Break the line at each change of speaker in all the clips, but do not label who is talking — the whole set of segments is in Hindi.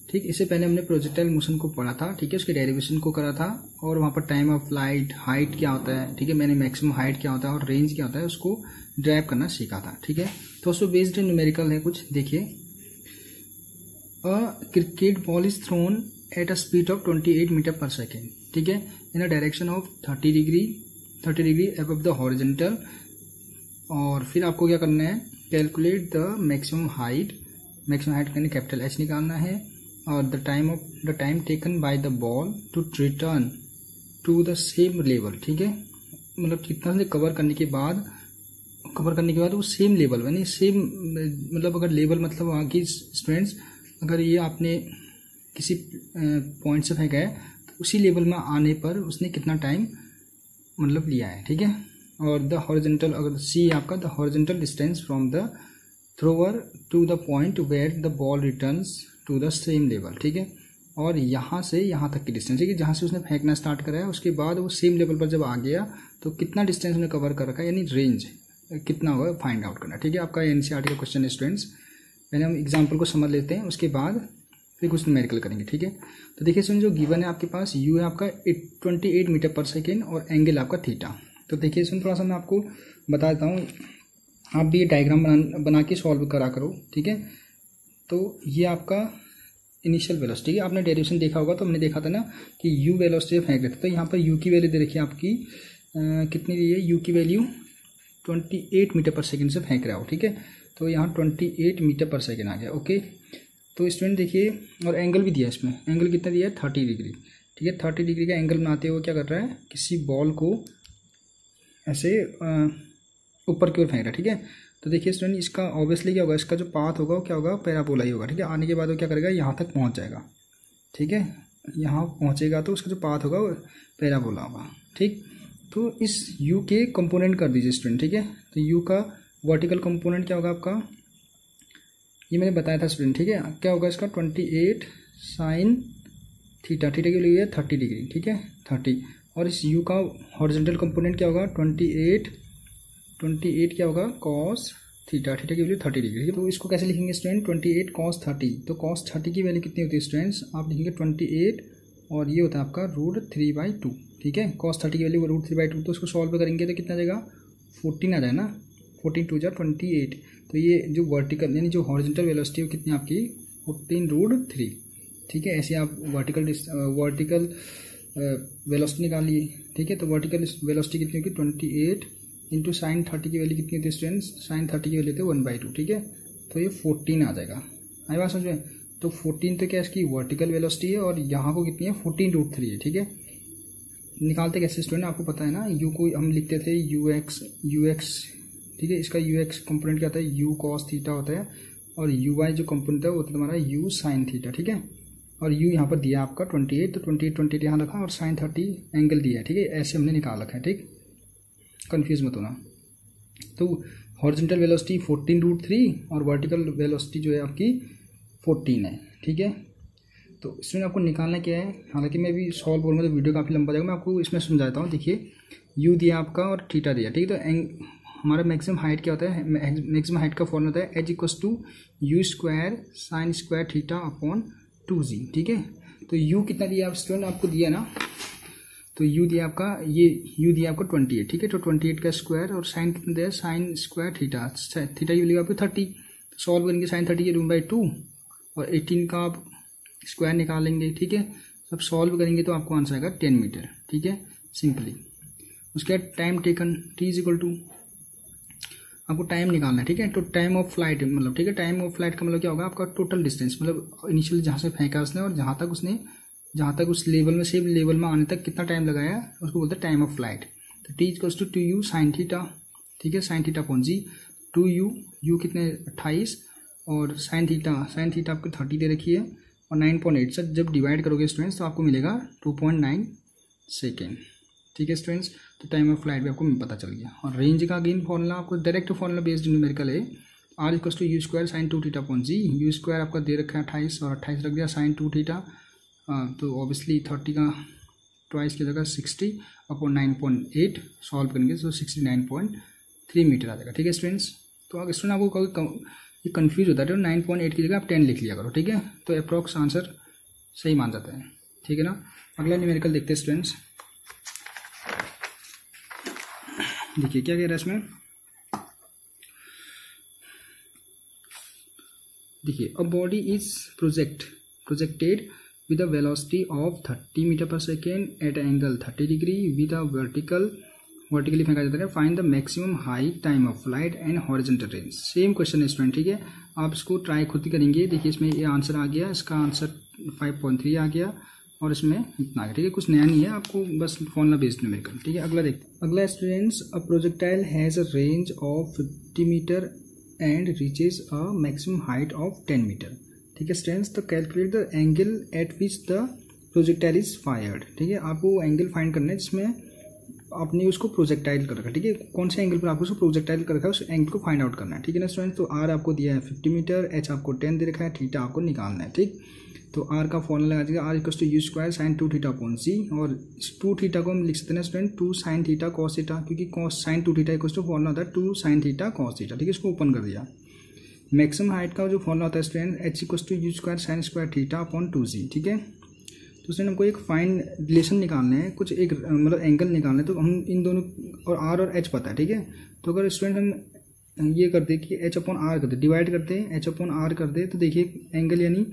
ठीक, इससे पहले हमने प्रोजेक्टाइल मोशन को पढ़ा था, ठीक है, उसके डेरिवेशन को करा था और वहाँ पर टाइम ऑफ फ्लाइट, हाइट क्या होता है, ठीक है, मैंने मैक्सिमम हाइट क्या होता है और रेंज क्या होता है उसको ड्राइव करना सीखा था, ठीक है। तो उसको बेस्ड न्यूमेरिकल है कुछ, देखिए, a cricket ball is thrown at a speed of 28 metre per second, ठीक है, in a direction of 30 degree above the horizontal. और फिर आपको क्या करना है, कैलकुलेट द मैक्सिमम हाइट करने कैपिटल H निकालना है, और the time taken by the ball to return to the same level, ठीक है, मतलब कितना से कवर करने के बाद वो सेम लेवल यानी सेम, मतलब अगर लेवल मतलब वहाँ की स्टूडेंट्स, अगर ये आपने किसी पॉइंट से फेंका है तो उसी लेवल में आने पर उसने कितना टाइम मतलब लिया है, ठीक है। और द हॉरिजॉन्टल, अगर सी आपका the horizontal distance from the thrower to the point where the ball returns to the same level, ठीक है, और यहाँ से यहाँ तक की डिस्टेंस, ठीक है, जहाँ से उसने फेंकना स्टार्ट करा है उसके बाद वो सेम लेवल पर जब आ गया तो कितना डिस्टेंस उसने कवर कर रखा है, यानी रेंज कितना होगा फाइंड आउट करना, ठीक है। आपका NCERT का क्वेश्चन है स्टूडेंट्स। पहले हम एग्जाम्पल को समझ लेते हैं, उसके बाद फिर कुछ न्यूमेरिकल करेंगे, ठीक है। तो देखिए स्टूडेंट, जो गिवन है आपके पास U है आपका 28 मीटर पर सेकेंड और एंगल आपका थीटा। तो देखिए स्टूडेंट, थोड़ा सा मैं आपको बता देता हूँ, आप भी ये डायग्राम बना के सॉल्व करा करो, ठीक है। तो ये आपका इनिशियल वेलोसिटी, ठीक है, आपने डेरिवेशन देखा होगा, तो हमने देखा था ना कि U वेलोसिटी फेंक रहे थे, तो यहाँ पर U की वैल्यू दे रखी है आपकी कितनी दी है, U की वैल्यू 28 मीटर पर सेकेंड से फेंक रहा हो, ठीक है, तो यहाँ 28 मीटर पर सेकेंड आ गया, ओके। तो स्टूडेंट देखिए, और एंगल भी दिया है इसमें, एंगल कितना दिया है 30 डिग्री, ठीक है, 30 डिग्री का एंगल बनाते हुए क्या कर रहा है, किसी बॉल को ऐसे ऊपर की ओर फेंक रहा है, ठीक है। तो देखिए स्टूडेंट, इसका ऑब्वियसली क्या होगा, इसका जो पाथ होगा वो क्या होगा, पैराबोला ही होगा, ठीक है। आने के बाद वो क्या करेगा, यहाँ तक पहुँच जाएगा, ठीक है, यहाँ पहुँचेगा तो उसका जो पाथ होगा वो पैराबोला होगा, ठीक। तो इस U के कंपोनेंट कर दीजिए स्टूडेंट, ठीक है। तो U का वर्टिकल कंपोनेंट क्या होगा आपका, ये मैंने बताया था स्टूडेंट, ठीक है, क्या होगा इसका 28 साइन थीटा, थीटा की वैल्यू है 30 डिग्री, ठीक है, 30, और इस U का हॉरिजॉन्टल कंपोनेंट क्या होगा 28 क्या होगा कॉस थीटा, थीटा की वैल्यू 30 डिग्री। तो इसको कैसे लिखेंगे स्टूडेंट, 28 कॉस 30, तो कॉस 30 की वैल्यू कितनी होती है स्टूडेंट्स, आप लिखेंगे 28 और ये होता है आपका √3/2, ठीक है, कॉस 30 की वैल्यू √3/2, तो उसको सॉल्व करेंगे तो कितना आ जाएगा 14 आ जाए ना, 14 2 28। तो ये जो वर्टिकल यानी जो हॉरिजॉन्टल वेलोसिटी है कितनी आपकी 14√3, ठीक है। ऐसे आप वर्टिकल वेलोसिटी निकालिए, ठीक है। तो वर्टिकल वेलोसिटी कितनी होगी 28 इंटू साइन 30 की वैल्यू कितनी होती है स्टूडेंट्स, साइन 30 की वैल्यू होती है 1/2, ठीक है, तो ये 14 आ जाएगा, आई बात समझ में। तो 14 तो क्या इसकी वर्टिकल वेलोसिटी है और यहाँ को कितनी है 14√3 है, ठीक है। निकालते कैसे स्टूडेंट, आपको पता है ना, U को हम लिखते थे ux, ठीक है, इसका ux कंपोनेंट क्या होता है U cos थीटा होता है, और uy जो कंपोनेंट है वो होता है तुम्हारा U sin थीटा, ठीक है। और U यहाँ पर दिया आपका 28, तो 28 यहाँ रखा और sin 30 एंगल दिया है, ठीक है, ऐसे हमने निकाल रखा है, ठीक, कंफ्यूज मत होना। तो हॉरिजॉन्टल वेलोसिटी 14√3 और वर्टिकल वेलोसिटी जो है आपकी 14 है, ठीक है। तो इसमें आपको निकालना क्या है, हालांकि मैं भी सॉल्व बोलूँगा तो वीडियो काफ़ी लंबा जाएगा, मैं आपको इसमें समझाता हूँ। देखिए U दिया आपका और थीटा दिया, ठीक है, तो हमारा मैक्सिमम हाइट क्या होता है, मैक्सिमम हाइट का फॉर्मूला होता है H=U² sin square theta upon 2g, ठीक है। तो U कितना दिया आप स्टूडेंट, आपको दिया ना, तो U दिया आपका, ये U दिया आपको 28, ठीक है, तो 28 का स्क्वायर और साइन कितना दिया, साइन स्क्वायर थीटा, थीटा की वैल्यू आपको 30, सॉल्व करेंगे साइन 30 के √2 और 18 का आप स्क्वायर निकालेंगे, ठीक है, सब सॉल्व करेंगे तो आपको आंसर आएगा 10 मीटर, ठीक है, सिंपली। उसके बाद टाइम टेकन T आपको टाइम निकालना है, ठीक है। तो टाइम ऑफ फ्लाइट मतलब, ठीक है, टाइम ऑफ फ्लाइट का मतलब क्या होगा आपका टोटल डिस्टेंस, मतलब इनिशियल जहाँ से फेंका उसने और जहाँ तक उस लेवल में सेम लेवल में आने तक कितना टाइम लगाया उसको बोलते हैं टाइम ऑफ फ्लाइट। तो T=2u sin थीटा, ठीक है, sin theta upon g, 2u कितने 28 और sin थीटा आपको 30 दे रखी है और 9.8 से जब डिवाइड करोगे स्टूडेंट्स तो आपको मिलेगा 2.9 सेकेंड, ठीक है स्टूडेंट्स। तो टाइम ऑफ फ्लाइट भी आपको पता चल गया। और रेंज का अगेन फॉर्मूला आपको डायरेक्ट फॉर्मूला बेस्ड न्यूमेरिकल है, R=u² sin 2 थीटा अपॉन जी। U² आपका दे रखा है 28 और 28 रख दिया sin 2 थीटा, तो ऑब्वियसली 30 का ट्वाइस की जगह 60 अपॉन 9.8 सॉल्व करेंगे तो 69.3 मीटर आ जाएगा, ठीक है स्टूडेंट्स। तो अगर स्टूडेंट आपको ये कन्फ्यूज होता है, तो 9.8 की जगह आप 10 लिख लिया करो, ठीक है। तो अप्रॉक्स आंसर सही मान जाता है, ठीक है ना। अगला न्यूमेरिकल देखते हैं स्टूडेंट्स। देखिए क्या कह रहा है इसमें, देखिए a body is projected with a velocity of 30 metre per second at angle 30 degree with a vertically फेंका जाता है। Find the maximum height, time of flight and horizontal range. Same question है स्टूडेंट, ठीक है। आप इसको ट्राई खुद ही करेंगे। देखिए इसमें ये आंसर आ गया, इसका आंसर 5.3 आ गया और इसमें इतना आ गया, ठीक है। कुछ नया नहीं है, आपको बस फॉर्मूला बेस्ड न्यूमेरिकल, ठीक है। अगला देखते हैं। अगला students, a projectile has a range of 50 metre and reaches a maximum height of 10 metre, ठीक है स्टूडेंट्स। तो calculate the angle at which the projectile is fired, ठीक है। आपको एंगल फाइंड करना है जिसमें आपने उसको प्रोजेक्टाइल कर रखा है, ठीक है। कौन से एंगल पर आपको उसको प्रोजेक्टाइल कर रखा है, उस एंगल को फाइंड आउट करना है, ठीक है ना स्टूडेंट। तो आर आपको दिया है 50 मीटर, एच आपको 10 दे रखा है, थीटा आपको निकालना है, ठीक। तो आर का फॉर्मूला लगा दीजिएगा, R equals to you square sine 2 theta upon C, और इस 2 थीटा को हम लिख सकते हैं student 2 sine theta cos theta, क्योंकि cos sine 2 theta equals to formula होता है 2 साइन थीटा कॉस थीटा, ठीक है। इसको ओपन कर दिया। मैक्सिमम हाइट का जो फॉर्मूला होता है student H equals to you square sine square theta upon 2c, ठीक है। तो स्टूडेंट हमको एक फाइन रिलेशन निकालना है, कुछ एक मतलब एंगल निकालना है। तो हम इन दोनों और आर और एच पता है, ठीक है। तो अगर स्टूडेंट हम ये करते कि एच अपॉन आर करते, डिवाइड करते एच अपॉन आर कर दे, तो देखिए एंगल यानी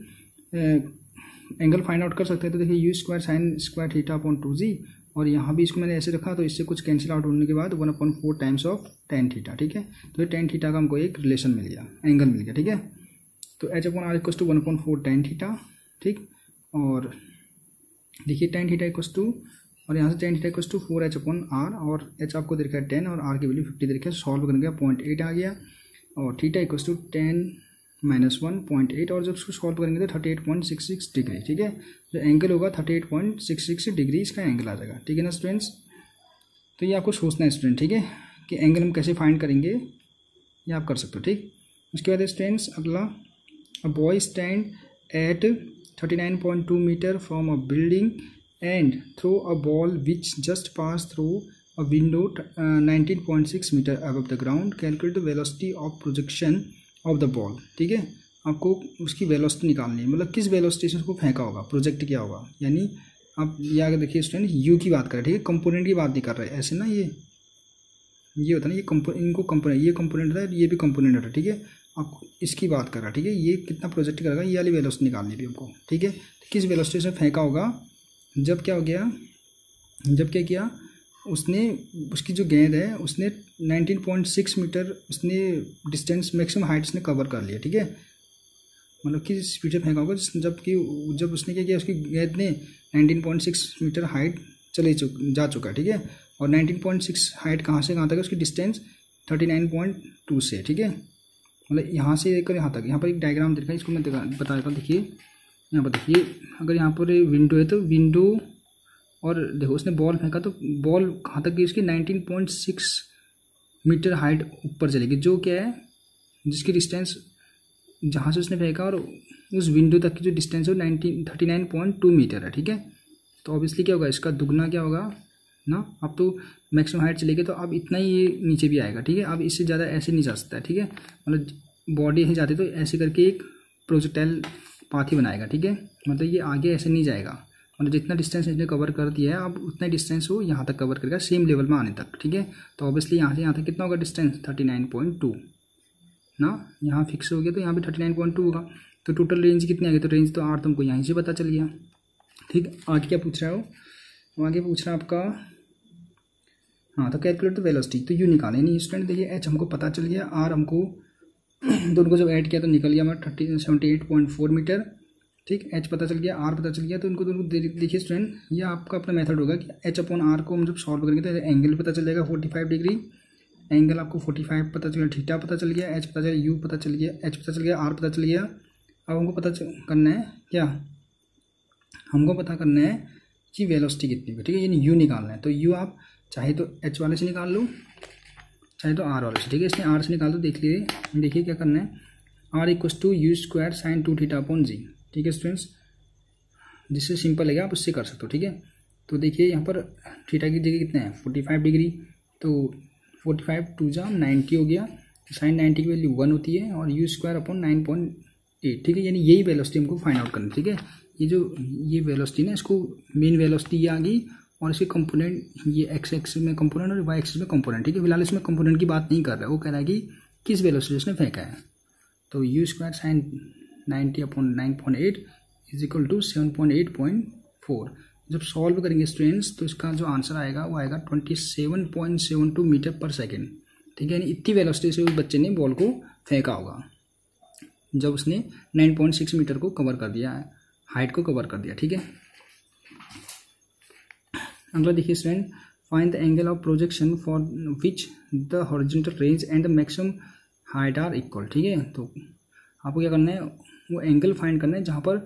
एंगल फाइंड आउट कर सकते हैं। तो देखिए you square sine square theta upon 2c, और यहाँ भी इसको मैंने ऐसे रखा, तो इससे कुछ कैंसिल आउट होने के बाद 1/4 टाइम्स ऑफ tan थीटा, ठीक है। तो ये tan थीटा का हमको एक रिलेशन मिल गया, एंगल मिल गया, ठीक है। तो H upon R equals to 1/4 tan theta, ठीक। और देखिए tan थीटा इक्वल्स टू, और यहाँ से tan theta equals to 4h upon R, और एच आपको दे रखा है 10 और आर की वैल्यू 50 दे रखा है। सॉल्व करने का 0.8 आ गया, और थीटा इक्वल्स टू 10 - 1.8, और जब इसको सॉल्व करेंगे तो 38.66 डिग्री, ठीक है। जो एंगल होगा 38.66 डिग्री इसका एंगल आ जाएगा, ठीक है ना स्टूडेंट्स। तो ये आपको सोचना है स्टूडेंट, ठीक है, कि एंगल हम कैसे फाइंड करेंगे, ये आप कर सकते हो, ठीक। उसके बाद स्टूडेंट्स अगला, a boy stand at 39.2 metre from a building and throw a ball which just pass through a window 19.6 metre above the ground. Calculate the velocity of projection of the ball, ठीक है। आपको उसकी वेलोसिटी निकालनी है, मतलब किस वेलोसिटी से उसको फेंका होगा, प्रोजेक्ट किया होगा। यानी आप ये आगे देखिए स्टूडेंट, यू की बात कर रहे हैं, ठीक है, कंपोनेंट की बात नहीं कर रहे हैं ऐसे ना। ये होता है ना, इनको कंपोनेंट, ये कंपोनेंट होता है, ये भी कंपोनेंट होता है, ठीक है। आपको इसकी बात कर रहा है, ठीक है। ये कितना प्रोजेक्ट करेगा, ये वाली वेलोसिटी निकालनी है हमको, ठीक है। तो किस वेलोसिटी से फेंका होगा, जब क्या हो गया, जब क्या किया उसने, उसकी जो गेंद है उसने 19.6 मीटर उसने डिस्टेंस, मैक्सिमम हाइट उसने कवर कर लिया, ठीक है। मतलब किस स्पीड से फेंका होगा, जब उसने क्या किया, उसकी गेंद ने 19.6 मीटर हाइट जा चुका है, ठीक है। और 19.6 हाइट कहाँ से कहाँ तक है, उसकी डिस्टेंस 39.2 से, ठीक है। मतलब यहाँ से लेकर यहाँ तक। यहाँ पर एक डायग्राम दिखा है, इसको मैं बता देता हूँ। देखिए यहाँ पर देखिए, अगर यहाँ पर विंडो है तो विंडो, और देखो उसने बॉल फेंका तो बॉल कहाँ तक गई, उसकी 19.6 मीटर हाइट ऊपर चलेगी, जो क्या है, जिसकी डिस्टेंस जहाँ से उसने फेंका और उस विंडो तक की जो डिस्टेंस है वो 39.2 मीटर है, ठीक है। तो ऑब्वियसली क्या होगा, इसका दुगना क्या होगा ना। अब तो मैक्सिमम हाइट चलेगी तो अब इतना ही ये नीचे भी आएगा, ठीक है। अब इससे ज़्यादा ऐसे नहीं जा सकता है, ठीक है। मतलब बॉडी यहीं जाती तो ऐसे करके एक प्रोजेक्टाइल पाथ ही बनाएगा, ठीक है। मतलब ये आगे ऐसे नहीं जाएगा, मतलब जितना डिस्टेंस इसने कवर कर दिया है अब उतना डिस्टेंस वो यहाँ तक कवर करेगा, सेम लेवल में आने तक, ठीक है। तो ऑब्वियसली यहाँ से यहाँ तक कितना होगा डिस्टेंस, 39.2 ना। यहाँ फिक्स हो गया तो यहाँ पे 39.2 होगा। तो टोटल रेंज कितनी आ गई, तो रेंज तो आर तुमको यहीं से पता चल गया, ठीक। आगे क्या पूछ रहा है वो, आगे पूछ रहा है आपका, हाँ, तो कैलकुलेट द वेलोसिटी, तो यू निकाले नहीं स्टूडेंट। देखिए एच हमको पता चल गया, आर हमको दोनों को जब ऐड किया तो निकल गया हमारा 78.4 मीटर, ठीक। एच पता चल गया, आर पता चल गया, तो इनको दोनों देखिए स्टूडेंट, ये आपका अपना मेथड होगा कि एच अपॉन आर को हम जब सॉल्व करेंगे तो एंगल पता चल जाएगा 45 डिग्री, एंगल आपको 45 पता चल गया, थीटा पता चल गया, एच पता चल गया, यू पता चल गया, एच पता चल गया, आर पता चल गया। अब हमको पता करना है क्या, हमको पता करना है कि वेलोसिटी कितनी है, ठीक है। यानी यू निकालना है। तो यू आप चाहे तो एच वाले से निकाल लो, चाहे तो आर वाले से, ठीक है। इसमें आर से निकाल दो, देखिए क्या करना है, R equals to you square sine 2 theta upon G, ठीक है स्टूडेंट्स। जिससे सिंपल है आप उससे कर सकते हो, ठीक है। तो देखिए यहाँ पर थीटा की जगह कितना है 45 डिग्री, तो 45 2 जा 90 हो गया, साइन 90 की वैल्यू 1 होती है और यू स्क्वायर अपॉन 9.8, ठीक है। यानी यही वेलोसिटी हमको फाइंड आउट करनी, ठीक है। ये वेलोसिटी ना, इसको मेन वेलोसिटी ये आ गई और इसके कंपोनेंट ये एक्स एक्सिस में कंपोनेंट और वाई एक्सिस में कंपोनेंट, ठीक है। फिलहाल इसमें कंपोनेंट की बात नहीं कर रहा है, वो कह रहा है कि किस वेलोसिटी उसने फेंका है। तो you square sine 90 upon 9.8 is equal to 7.8.4। जब सॉल्व करेंगे स्टूडेंट्स तो इसका जो आंसर आएगा वो आएगा 27.72 मीटर पर सेकेंड, ठीक है। यानी इतनी वेलोसिटी से उस बच्चे ने बॉल को फेंका होगा जब उसने 9.6 मीटर को कवर कर दिया है, हाइट को कवर कर दिया, ठीक है। अगला देखिए student, find the angle of projection for which the horizontal range and the maximum height are equal, ठीक है। तो आपको क्या करना है, वो एंगल फाइंड करना है जहाँ पर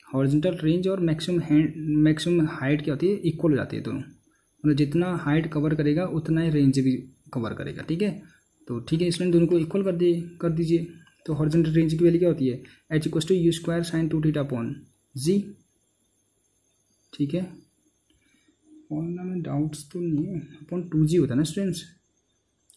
हॉरिजॉन्टल रेंज और मैक्सिमम हाइट क्या होती है, इक्वल हो जाती है दोनों। मतलब जितना हाइट कवर करेगा उतना ही रेंज भी कवर करेगा, ठीक है। तो ठीक है, इसमें दोनों को इक्वल कर दीजिए। तो हॉरिजॉन्टल रेंज की वैल्यू क्या होती है, H equal to you square sine 2 theta upon G, ठीक है। फॉर्मूला में डाउट्स तो नहीं है, अपॉन 2g होता है ना स्टूडेंट्स,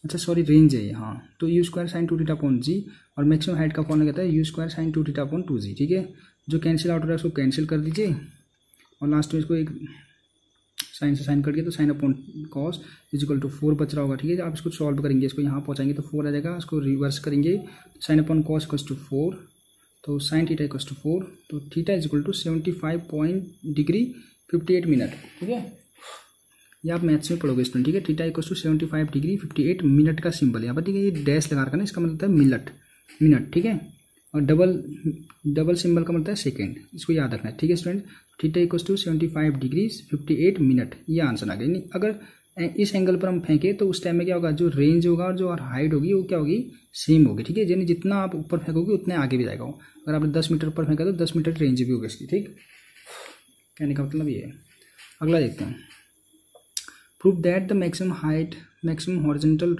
अच्छा सॉरी रेंज है ये, हाँ। तो you square sine 2 theta upon G और मैक्सिमम हाइट का फॉर्मूला कहता है U square sine 2 theta upon 2g, ठीक है। जो कैंसिल आउट हो रहा है उसको कैंसिल कर दीजिए और लास्ट में इसको एक साइन से साइन कट गया तो sine upon cos is equal to 4 बच रहा होगा, ठीक है। आप इसको सॉल्व करेंगे, इसको यहाँ पहुँचाएंगे तो 4 आ जाएगा, इसको रिवर्स करेंगे sine upon cos equal to 4, तो साइन थीटा इक्वल टू 4, तो थीटा इज इक्वल टू 75.58 ठीक है। ये आप मैथ्स में पढ़ोगे स्टूडेंट, ठीक है। थीटा इक्वल टू 75°58 का सिंबल है यहाँ पर, ठीक है। ये डैश लगा रखा ना, इसका मतलब होता है मिनट, ठीक है। और डबल सिंबल का मतलब है सेकेंड, इसको याद रखना है, ठीक है स्टूडेंट। थीटा इक्वल टू 75°58, ये आंसर आ गया। नहीं अगर इस एंगल पर हम फेंके तो उस टाइम में क्या होगा, जो रेंज होगा और जो हाइट होगी वो क्या होगी, सेम होगी, ठीक है। यानी जितना आप ऊपर फेंकोगे उतने आगे भी जाएगा वो। अगर आपने 10 मीटर ऊपर फेंका तो 10 मीटर रेंज भी होगी इसकी, ठीक। कहने का मतलब ये है। अगला देखते हैं, prove that the maximum horizontal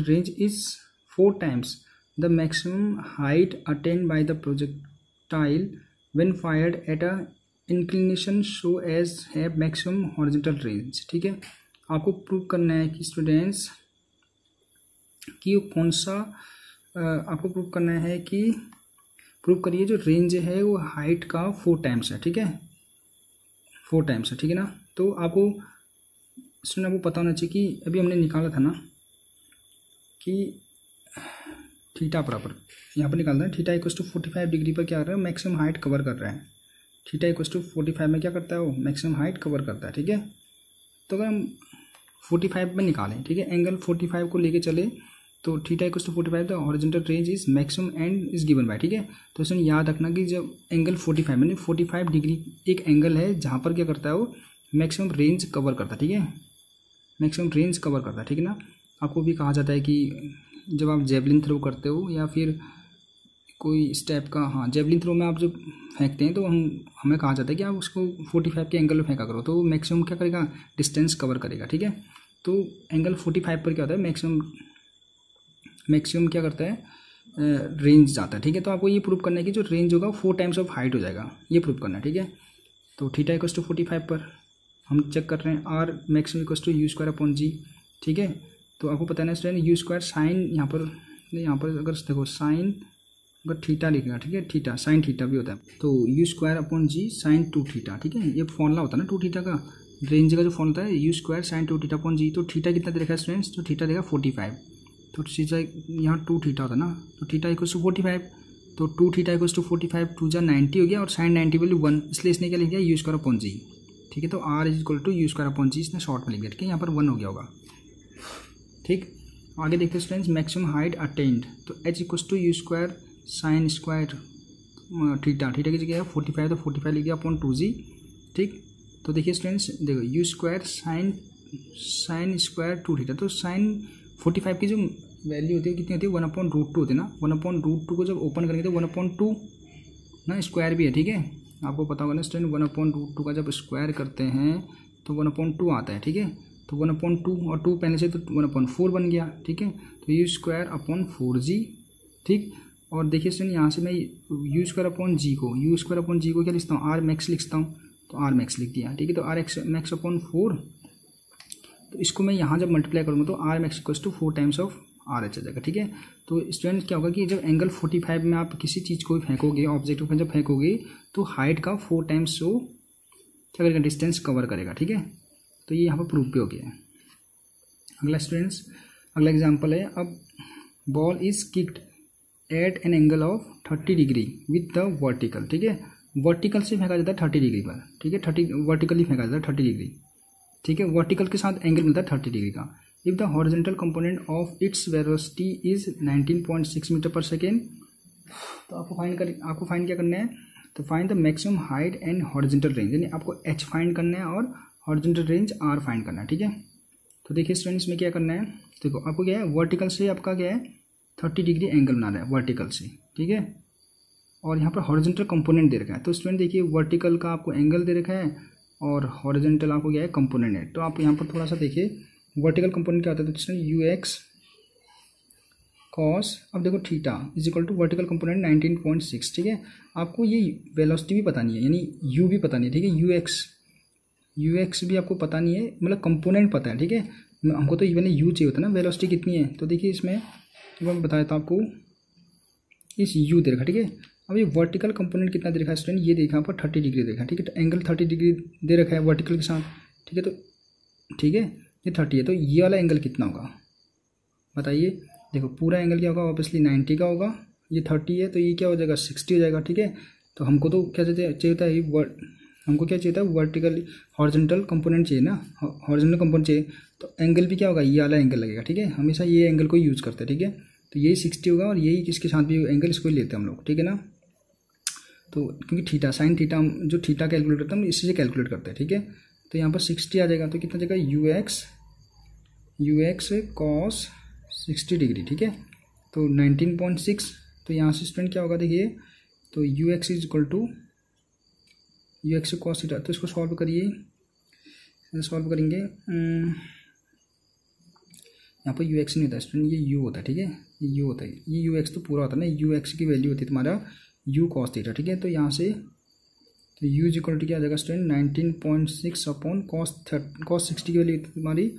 range is 4 times the maximum height attained by the projectile when fired at a inclination so as have maximum horizontal range, ठीक है। आपको प्रूव करना है कि स्टूडेंट्स कि कौन सा आपको प्रूव करना है कि प्रूव करिए जो रेंज है वो हाइट का 4 टाइम्स है, ठीक है, 4 टाइम्स है, ठीक है ना। तो आपको इसमें आपको पता होना चाहिए कि अभी हमने निकाला था ना कि थीटा बराबर यहाँ पर निकालना है, थीटा इक्वल टू 45 डिग्री पर क्या कर रहा है, मैक्सिमम हाइट कवर कर रहा है। थीटा इक्वल टू 45 में क्या करता है वो, मैक्सिमम हाइट कवर करता है, ठीक है। तो अगर हम 45 में निकालें, ठीक है, एंगल 45 को लेके चले तो theta equal to 45 the horizontal range is maximum and is given by, ठीक है। तो इसमें याद रखना कि जब एंगल 45 में 45 डिग्री एक एंगल है जहाँ पर क्या करता है वो मैक्सिमम रेंज कवर करता है, ठीक है, मैक्सिमम रेंज कवर करता है, ठीक है ना। आपको भी कहा जाता है कि जब आप जेवलिन थ्रो करते हो या फिर कोई स्टेप का, हाँ जेवलिन थ्रो में आप जब फेंकते हैं तो हमें कहा जाता है कि आप उसको 45 के एंगल में फेंका करो, तो मैक्सिमम क्या करेगा, डिस्टेंस कवर करेगा, ठीक है। तो एंगल 45 पर क्या होता है, मैक्सिमम क्या करता है, रेंज जाता है, ठीक है। तो आपको ये प्रूव करना है कि जो रेंज होगा 4 टाइम्स ऑफ हाइट हो जाएगा, ये प्रूव करना है, ठीक है। तो थीटा इक्वल टू 45 पर हम चेक कर रहे हैं R maximum equal to you square upon G, ठीक है। तो आपको पता है ना स्टूडेंट, यू स्क्वायर साइन यहाँ पर अगर देखो साइन अगर थीटा लिखेगा, ठीक है, थीटा साइन थीटा भी होता है, तो you square upon g sine 2 theta, ठीक है। ये फॉर्मूला होता है ना 2 थीटा का, रेंज का जो फॉर्मूला होता है U square sine 2 theta upon G. तो थीटा कितना दे रखा है स्टूडेंट्स, तो थीटा देगा 45, तो थीटा यहाँ 2 थीटा होता है ना, तो थीटा इक्वल टू 45, तो 2 थीटा इक्वल टू 45 2 जा 90 हो गया और साइन 90 वैल्यू 1, इसलिए इसने क्या लिख दिया, यू स्क्वायर अपॉन जी, ठीक है। तो R is equal to you square upon G इसने शॉर्ट में लिख दिया, ठीक है, यहाँ पर 1 हो गया होगा, ठीक। आगे देखते हैं स्टूडेंट्स, मैक्सिमम हाइट अटेंड, तो h equal to you square sine square theta की जगह है 45, तो 45 लिख दिया अपॉन 2g, ठीक। तो देखिए स्टूडेंट्स, देखो you square sine square 2 theta, तो साइन 45 की जो वैल्यू होती है कितनी होती है, 1/√2 होती है ना। 1/√2 को जब ओपन करेंगे तो 1/2 ना स्क्वायर भी है, ठीक है। आपको पता होगा ना स्टूडेंट, 1/√2 का जब स्क्वायर करते हैं तो 1/2 आता है, ठीक है। तो 1/2 और 2 पहले से तो 1/4 बन गया, ठीक है। तो यू स्क्वायर अपॉन 4g, ठीक। और देखिए स्टूडेंट यहाँ से मैं यू स्क्वायर अपॉन जी को क्या लिखता हूँ, आर मैक्स लिखता हूँ, तो आर मैक्स लिख दिया, ठीक है। तो आर मैक्स अपॉन 4, तो इसको मैं यहाँ जब मल्टीप्लाई करूँगा तो r max equals to 4 times of RH आ जाएगा। ठीक है, तो स्टूडेंट क्या होगा कि जब एंगल 45 में आप किसी चीज़ को फेंकोगे, ऑब्जेक्ट को जब फेंकोगे तो हाइट का 4 टाइम्स वो क्या करेगा, डिस्टेंस कवर करेगा। ठीक है, तो ये यहाँ पर प्रूफ भी हो गया है। अगला स्टूडेंट्स, अगला एग्जाम्पल है, अब ball is kicked at an angle of 30 degree with the vertical. ठीक है, वर्टिकल से फेंका जाता है 30 डिग्री पर। ठीक है, 30 वर्टिकली फेंका जाता है 30 डिग्री। ठीक है, वर्टिकल के साथ एंगल मिलता है 30 डिग्री का। If the horizontal component of its velocity is 19.6 metre per second, तो आपको फाइंड क्या करना है, तो find the maximum height and horizontal range, यानी आपको h फाइंड करना है और हॉरिजॉन्टल रेंज r फाइंड करना है। ठीक है, तो देखिए स्टूडेंट्स में क्या करना है, देखो आपको क्या है, वर्टिकल से आपका क्या है 30 डिग्री एंगल बनाना है वर्टिकल से। ठीक है, और यहाँ पर हॉरिजॉन्टल कंपोनेंट दे रखा है, तो स्टूडेंट देखिए वर्टिकल का आपको एंगल दे रखा है और हॉरिजॉन्टल आपको क्या है कंपोनेंट है। तो आप यहाँ पर थोड़ा सा देखिए वर्टिकल कंपोनेंट क्या होता है, तो स्टूडेंट ux cos, अब देखो theta is equal to vertical component 19.6। ठीक है, आपको ये वेलोसिटी भी पता नहीं है, यानी u भी पता नहीं है। ठीक है, ux भी आपको पता नहीं है, मतलब कंपोनेंट पता है। ठीक है, हमको तो इवन u चाहिए होता है ना, वेलोसिटी कितनी है, तो देखिए इसमें मैं बताया था आपको, इस u दे रखा। ठीक है, अब ये वर्टिकल कंपोनेंट कितना दे रखा है स्टूडेंट, ये देखा पर 30 डिग्री देखा। ठीक है, तो एंगल 30 डिग्री दे रखा है वर्टिकल के साथ। ठीक है, तो ठीक है ये 30 है, तो ये वाला एंगल कितना होगा बताइए। देखो पूरा एंगल क्या होगा, ऑब्वियसली 90 का होगा, ये 30 है तो ये क्या हो जाएगा 60 हो जाएगा। ठीक है, तो हमको तो क्या चाहिए था, हमको क्या चाहिए था, वर्टिकल हॉरिजॉन्टल कंपोनेंट चाहिए ना, हॉरिजॉन्टल कंपोनेंट चाहिए, तो एंगल भी क्या होगा, ये वाला एंगल लगेगा। ठीक है, हमेशा ये एंगल को यूज़ करते हैं। ठीक है, तो यही 60 होगा और यही किसके साथ भी एंगल इसको ही लेते हैं हम लोग। ठीक है ना, तो क्योंकि थीटा साइन थीटा हम जो थीटा कैलकुलेट करते हैं हम इसी से कैलकुलेट करते हैं। ठीक है, तो यहाँ पर 60 आ जाएगा, तो कितना जाएगा ux cos 60 डिग्री। ठीक है, तो 19.6, तो यहाँ से स्टूडेंट क्या होगा देखिए, तो ux is equal to ux cos theta, तो इसको सॉल्व करिए, सॉल्व करेंगे, यहाँ पर ux नहीं होता स्टूडेंट, ये u होता है। ठीक है, ये u होता है, ये ux तो पूरा होता है ना, ux की वैल्यू होती है तुम्हारा u cos थीटा। ठीक है, तो यहाँ से तो u इज इक्वल टू क्या आ जाएगा स्टूडेंट 19.6 अपॉन cos 60 की वैल्यू तुम्हारी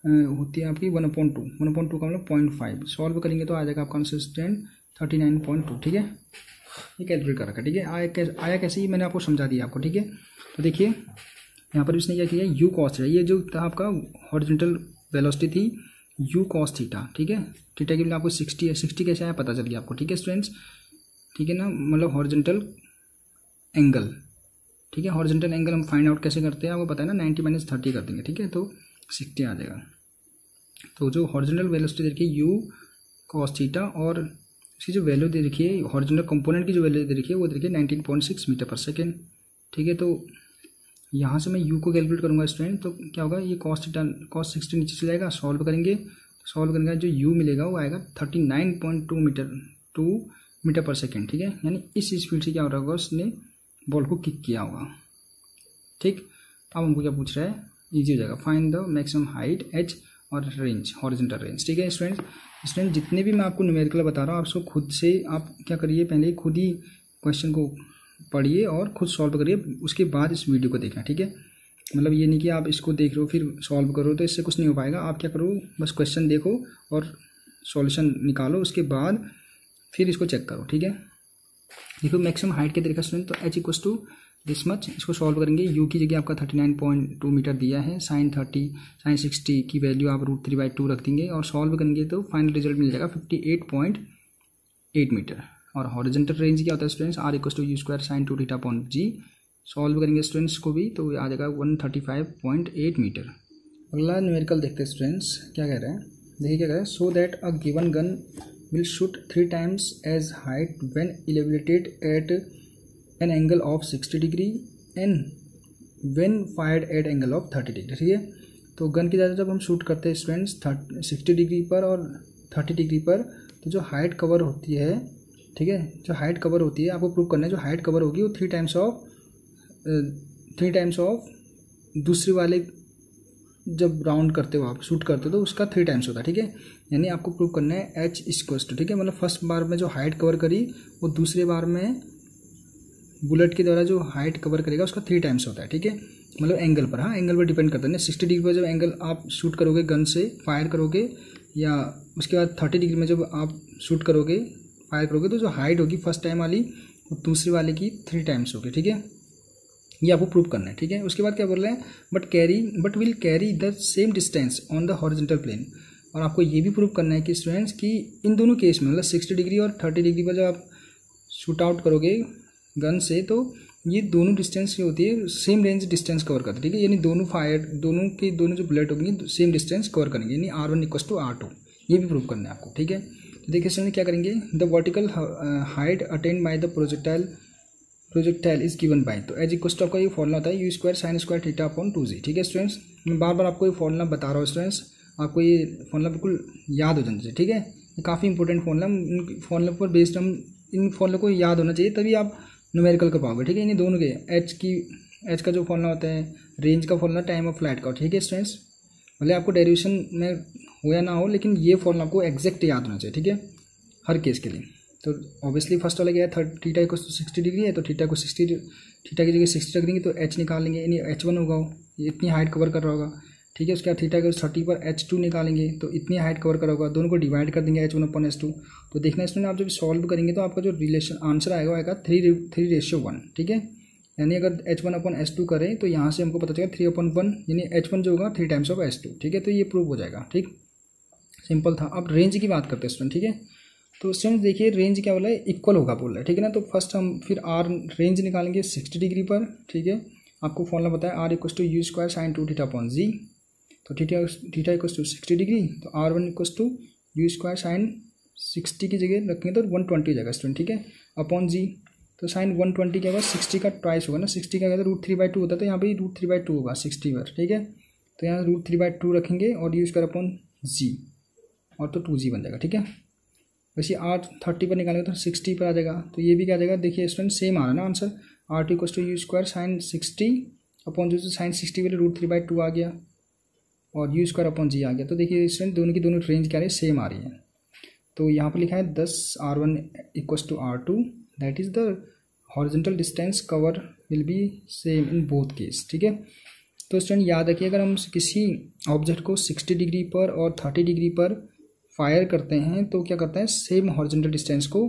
होती है आपकी 1/2 का मतलब 0.5, सॉल्व करेंगे तो आ जाएगा आपका आंसर स्टूडेंट 39.2। ठीक है, ये कैलकुलेट कर रखा है। ठीक है, आया कैसे, ये मैंने आपको समझा दिया आपको। ठीक है, तो देखिए यहाँ पर इसने क्या किया, u cos थीटा, ये जो था आपका हॉरिजॉन्टल वेलोसिटी थी u cos थीटा। ठीक है, थीटा की वैल्यू आपको 60 है, 60 कैसे आया पता चल गया आपको। ठीक है स्टूडेंट्स, ठीक है ना, मतलब हॉरिजॉन्टल एंगल। ठीक है, हॉरिजॉन्टल एंगल हम फाइंड आउट कैसे करते हैं आपको पता है ना, 90 - 30 कर देंगे। ठीक है, तो 60 आ जाएगा। तो जो हॉरिजॉन्टल वेलोसिटी देखिए u cos थीटा, और इसकी जो वैल्यू दे रखी है हॉरिजॉन्टल कंपोनेंट की जो वैल्यू दे रखी है वो देखिए 19.6 मीटर पर सेकेंड। ठीक है, तो यहाँ से मैं u को कैलकुलेट करूँगा स्टूडेंट, तो क्या होगा, ये cos थीटा cos 60 नीचे से जाएगा, सॉल्व करेंगे जो u मिलेगा वो आएगा 39.2 मीटर पर सेकेंड। ठीक है, यानी इस स्पीड से क्या हो रहा होगा, उसने बॉल को किक किया होगा। ठीक, अब हमको क्या पूछ रहा है, इजी हो जाएगा, find the maximum height h और रेंज, हॉरिजॉन्टल रेंज। ठीक है स्टूडेंट जितने भी मैं आपको न्यूमेरिकल बता रहा हूँ, आपको खुद से आप क्या करिए, पहले खुद ही क्वेश्चन को पढ़िए और खुद सॉल्व करिए, उसके बाद इस वीडियो को देखना। ठीक है, मतलब ये नहीं कि आप इसको देख रहे हो फिर सॉल्व करो, तो इससे कुछ नहीं हो पाएगा। आप क्या करो, बस क्वेश्चन देखो और सॉल्यूशन निकालो, उसके बाद फिर इसको चेक करो। ठीक है, देखो मैक्सिमम हाइट के तरीका स्टूडेंट, तो h equals to this much, इसको सॉल्व करेंगे, u की जगह आपका 39.2 मीटर दिया है, sin 60 की वैल्यू आप √3/2 रख देंगे और सॉल्व करेंगे तो फाइनल रिजल्ट मिल जाएगा 58.8 मीटर। और हॉरिजॉन्टल रेंज क्या होता है students, r equals to u² sin 2θ upon g, solve करेंगे स्टूडेंट्स को भी तो आ जाएगा 135.8 मीटर। अगला न्यूमेरिकल देखते हैं स्टूडेंट्स क्या कह रहे हैं, देखिए क्या कह रहे हैं, so that a given gun will shoot 3 times as height when elevated at an angle of 60 degree and when fired at angle of 30 degree। ठीक है, तो गन की ज़्यादा जब हम शूट करते हैं स्टूडेंट्स 60 डिग्री पर और 30 डिग्री पर, तो जो हाइट कवर होती है, ठीक है, जो हाइट कवर होती है आपको प्रूव करना है, जो हाइट कवर होगी वो 3 टाइम्स ऑफ दूसरी वाले, जब राउंड करते हो आप शूट करते हो तो उसका 3 टाइम्स होता है। ठीक है, यानी आपको प्रूव करना है h इक्वल्स टू, ठीक है, मतलब फर्स्ट बार में जो हाइट कवर करी वो दूसरे बार में बुलेट के द्वारा जो हाइट कवर करेगा उसका 3 टाइम्स होता है। ठीक है, मतलब एंगल पर, हाँ एंगल पर डिपेंड करता है ना, 60 डिग्री पर जब एंगल आप शूट करोगे गन से फायर करोगे या उसके बाद 30 डिग्री में जब आप शूट करोगे, फायर करोगे, तो जो हाइट होगी फर्स्ट टाइम वाली वो दूसरी वाले की 3 टाइम्स होगी, ठीक है। ये आपको प्रूव करना है, ठीक है। उसके बाद क्या बोल रहे हैं, but will carry the same distance on the horizontal plane. और आपको ये भी प्रूव करना है कि स्टूडेंट्स कि इन दोनों केस में मतलब 60 डिग्री और 30 डिग्री पर जब आप शूट आउट करोगे गन से, तो ये दोनों डिस्टेंस की होती है सेम रेंज डिस्टेंस कवर करते हैं, ठीक है। यानी दोनों जो बुलेट होंगी सेम डिस्टेंस कवर करेंगे, यानी R1 = R2। ये भी प्रूव करना है आपको, ठीक है। तो देखिए स्टूडेंट क्या करेंगे, the vertical height attend by the projectile is given bye, तो एज इक्वल टू आपका ये फॉर्मूला होता है U² sin² θ/2g, ठीक है स्टूडेंट्स। मैं बार बार आपको ये फॉर्मूला बता रहा हूँ स्टूडेंट्स, आपको ये फॉर्मूला बिल्कुल याद हो जाना चाहिए, ठीक है। ये काफ़ी इंपॉर्टेंट फॉर्मूला, इन फॉर्मूला पर बेस्ड हम इन फॉर्मूला को याद होना चाहिए, तभी आप न्यूमेरिकल कर पाओगे, ठीक है। इन दोनों के एच का जो फॉर्मूला होता है, रेंज का फॉर्मूला, टाइम ऑफ फ्लाइट का, ठीक है स्टूडेंट्स। भले आपको डेरिवेशन में हो या ना हो, लेकिन ये फॉर्मूला आपको एग्जैक्ट याद होना चाहिए, ठीक है, हर केस के लिए। तो ऑब्वियसली फर्स्ट वाला क्या है, थीटा = 60 डिग्री है, तो थीटा की जगह 60 रख देंगे, तो एच निकाल लेंगे, यानी H1 होगा, ये इतनी हाइट कवर कर रहा होगा, ठीक है। उसके बाद थीटा के 30 पर H2 निकालेंगे, तो इतनी हाइट कवर करा होगा, दोनों को डिवाइड कर देंगे H1/S2। तो देखना इसमें आप जब सॉल्व करेंगे तो आपका जो रिलेशन आंसर आएगा 3:1, ठीक है। यानी अगर H1/S2 करें तो यहाँ से हमको पता चलेगा 3/1, यानी H1 जो होगा 3 टाइम्स ऑफ S2, ठीक है। तो ये प्रूव हो जाएगा, ठीक, सिंपल था। अब रेंज की बात करते हैं स्टूडेंट, ठीक है। तो स्टूडेंट देखिए रेंज क्या बोला है, इक्वल होगा बोल रहा है, ठीक है ना। तो फर्स्ट हम फिर R रेंज निकालेंगे 60 डिग्री पर, ठीक है। आपको फॉर्मूला बताया R = U² sin2 θ/g, तो थीटा = 60 डिग्री, तो R1 = U² sin 60 की जगह रखेंगे तो 120 हो जाएगा स्टूडेंट, ठीक है, अपॉन जी। तो साइन 120 क्या होगा, 60 का ट्वाइस होगा ना, 60 का अगर √3/2 होता है तो यहाँ पे √3/2 होगा 60 पर, ठीक है। तो यहाँ √3/2 रखेंगे और U² अपॉन जी, और तो 2g बन जाएगा, ठीक है। वैसे R 30 पर निकालेंगे तो 60 पर आ जाएगा, तो ये भी क्या आ जाएगा, देखिए स्टूडेंट सेम आ रहा है ना answer. R2 = U² sin 60 upon जो sin 60 वाले √3/2 आ गया, और U² अपॉन जी आ गया। तो देखिए स्टूडेंट दोनों की दोनों रेंज क्या है, सेम आ रही है। तो यहाँ पर लिखा है 10 R1 = R2, that is the horizontal distance cover will be same in both case, ठीक है। तो स्टूडेंट याद रखिए, अगर हम किसी ऑब्जेक्ट को 60 डिग्री पर और 30 डिग्री पर फायर करते हैं तो क्या करता है, सेम हॉरिजॉन्टल डिस्टेंस को,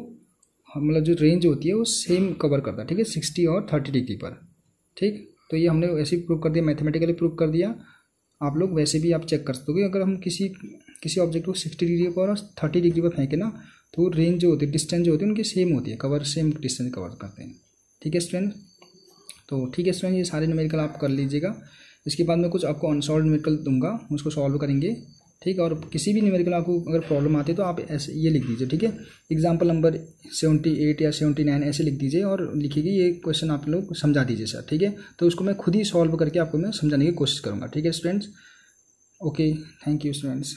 मतलब जो रेंज होती है वो सेम कवर करता है, ठीक है, 60 और 30 डिग्री पर, ठीक। तो ये हमने वैसे ही प्रूव कर दिया, मैथमेटिकली प्रूव कर दिया। आप लोग वैसे भी आप चेक कर सकते हो, अगर हम किसी ऑब्जेक्ट को 60 डिग्री पर और 30 डिग्री पर फेंके ना, तो रेंज जो होती है, डिस्टेंस जो होती है उनकी सेम होती है, सेम डिस्टेंस कवर करते हैं, ठीक है स्टूडेंट। तो ठीक है स्टूडेंट, ये सारे न्यूमेरिकल आप कर लीजिएगा। इसके बाद मैं कुछ आपको अनसॉल्व न्यूमेरिकल दूंगा, उसको सॉल्व करेंगे, ठीक है। और किसी भी न्यूमेरिकल आपको अगर प्रॉब्लम आती है तो आप ऐसे ये लिख दीजिए, ठीक है। एग्जाम्पल नंबर 78 या 79 ऐसे लिख दीजिए और लिखिए कि ये क्वेश्चन आप लोग समझा दीजिए सर, ठीक है। तो उसको मैं खुद ही सॉल्व करके आपको मैं समझाने की कोशिश करूँगा, ठीक है students. Okay, thank you students.